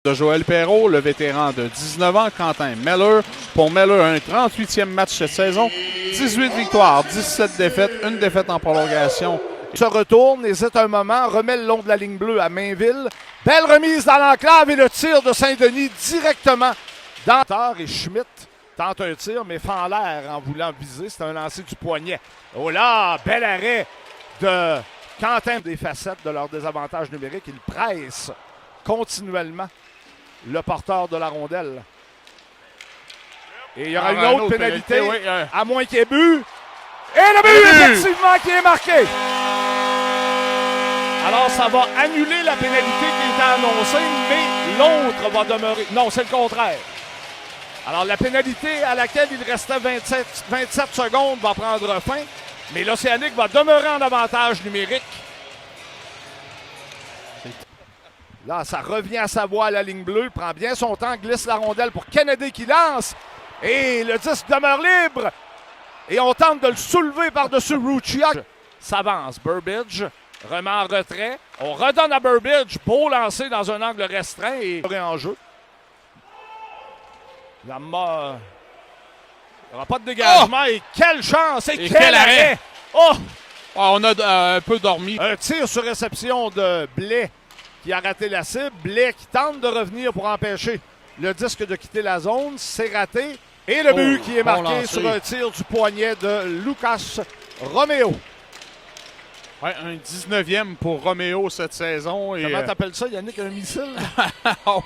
De Joël Perreault, le vétéran de 19 ans, Quentin Meller. Pour Meller, un 38e match cette saison. 18 victoires, 17 défaites, une défaite en prolongation. Il se retourne, hésite un moment, remet le long de la ligne bleue à Mainville. Belle remise dans l'enclave et le tir de Saint-Denis directement dans le terre. Et Schmitt tente un tir, mais fend l'air en voulant viser. C'est un lancer du poignet. Oh là, bel arrêt de Quentin. Des facettes de leur désavantage numérique. Il presse continuellement le porteur de la rondelle. Et il y aura une autre pénalité, oui, à moins qu'il y ait but. Et le but, effectivement, qui est marqué. Alors, ça va annuler la pénalité qui était annoncée, mais l'autre va demeurer. Non, c'est le contraire. Alors, la pénalité à laquelle il restait 27 secondes va prendre fin, mais l'Océanique va demeurer en avantage numérique. Là, ça revient à sa voie à la ligne bleue, prend bien son temps, glisse la rondelle pour Kennedy qui lance. Et le disque demeure libre. Et on tente de le soulever par-dessus Ruccia. S'avance. Burbidge remet en retrait. On redonne à Burbidge. Beau lancer dans un angle restreint et en jeu. La main. Il n'y aura pas de dégagement. Oh! Et quelle chance! Et quel arrêt! Oh! On a un peu dormi. Un tir sur réception de Blais qui a raté la cible. Blais qui tente de revenir pour empêcher le disque de quitter la zone. C'est raté. Et le but qui est marqué sur un tir du poignet de Lucas Romeo. Ouais, un 19e pour Romeo cette saison. Comment t'appelles ça, Yannick, un missile?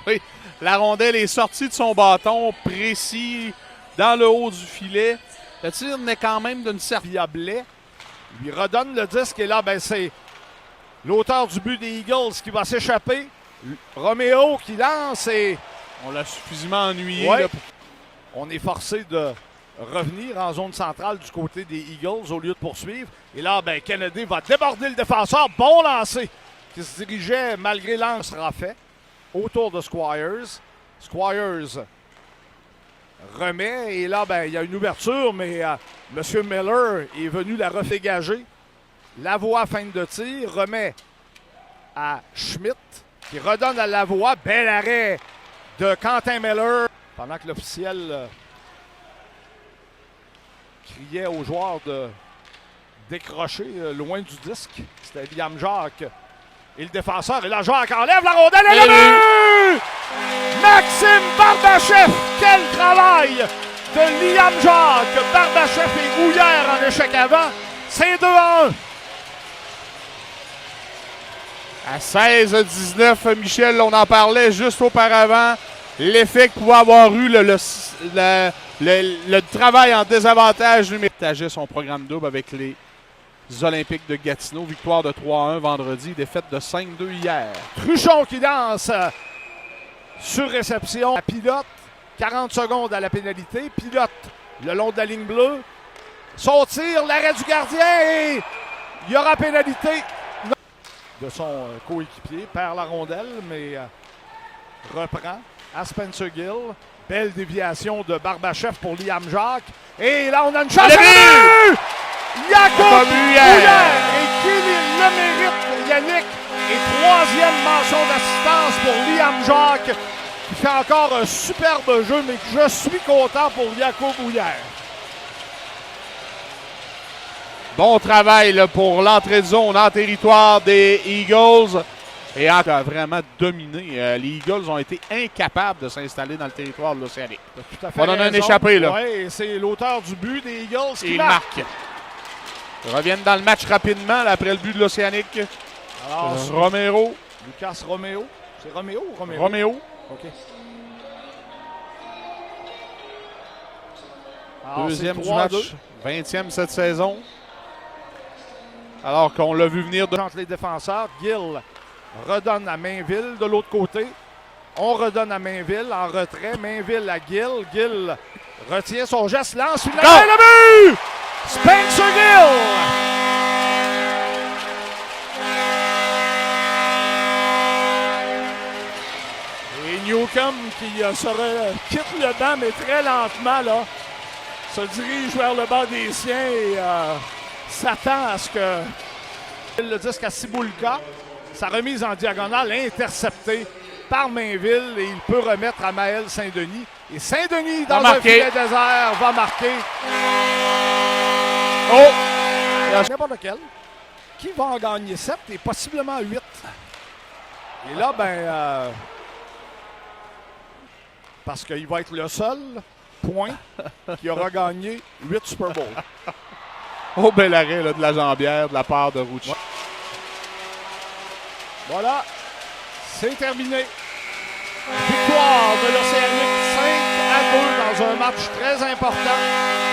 Oui, la rondelle est sortie de son bâton, précis, dans le haut du filet. Le tir n'est quand même d'une certaine... Blais. Il lui redonne le disque et là, ben, c'est l'auteur du but des Eagles qui va s'échapper. Romeo qui lance et... On l'a suffisamment ennuyé. Ouais. Là, On est forcé de revenir en zone centrale du côté des Eagles au lieu de poursuivre. Et là, ben, Kennedy va déborder le défenseur. Bon lancer qui se dirigeait, malgré l'angle sera fait, autour de Squires. Squires remet et là, ben, il y a une ouverture, mais M. Miller est venu la redégager. Lavoie, fin de tir, remet à Schmitt qui redonne à Lavoie. Bel arrêt de Quentin Miller. Pendant que l'officiel criait aux joueurs de décrocher loin du disque. C'était Liam Jacques et le défenseur. Et là, Jacques enlève la rondelle et le but! Maxime Barbachev! Quel travail de Liam Jacques! Barbachev et Houillère en échec avant. C'est 2-1. À 16-19, Michel, on en parlait juste auparavant. L'effet que pouvait avoir eu le travail en désavantage numérique. Il partageait son programme double avec les Olympiques de Gatineau. Victoire de 3-1 vendredi, défaite de 5-2 hier. Truchon qui danse sur réception. La pilote, 40 secondes à la pénalité. Pilote le long de la ligne bleue. Son tir, l'arrêt du gardien et il y aura pénalité. De son coéquipier, perd la rondelle, mais reprend à Spencer Gill. Belle déviation de Barbachev pour Liam Jacques. Et là, on a une chance. Jacob Houillère! Et qui le mérite, Yannick. Et troisième mention d'assistance pour Liam Jacques, qui fait encore un superbe jeu, mais que je suis content pour Jacob Houillère. Bon travail là, pour l'entrée de zone en territoire des Eagles. Et a vraiment dominé. Les Eagles ont été incapables de s'installer dans le territoire de l'Océanique. On en a un échappé, là. Oui, c'est l'auteur du but des Eagles qui marque. Ils reviennent dans le match rapidement là, après le but de l'Océanique. Alors, Romero. Lucas Romeo. C'est Romeo ou Romero? Romeo. OK. Alors, deuxième du match. 20e cette saison. Alors qu'on l'a vu venir entre les défenseurs. Gill redonne à Mainville de l'autre côté. On redonne à Mainville en retrait. Mainville à Gill. Gill retient son geste, lance une le but! Spencer Gill! Et Newcomb qui quitte le banc, mais très lentement, là, se dirige vers le bas des siens et s'attend à ce que le disque à Cibulka. Sa remise en diagonale interceptée par Mainville et il peut remettre à Maël Saint-Denis. Et Saint-Denis, dans un marqué. filet désert, va marquer. Oh! N'importe lequel. Qui va en gagner 7 et possiblement 8. Et là, parce qu'il va être le seul point qui aura gagné 8 Super Bowls. Oh, bel arrêt là, de la jambière de la part de Rucci. Voilà, c'est terminé. Victoire de l'Océanique 5-2 dans un match très important.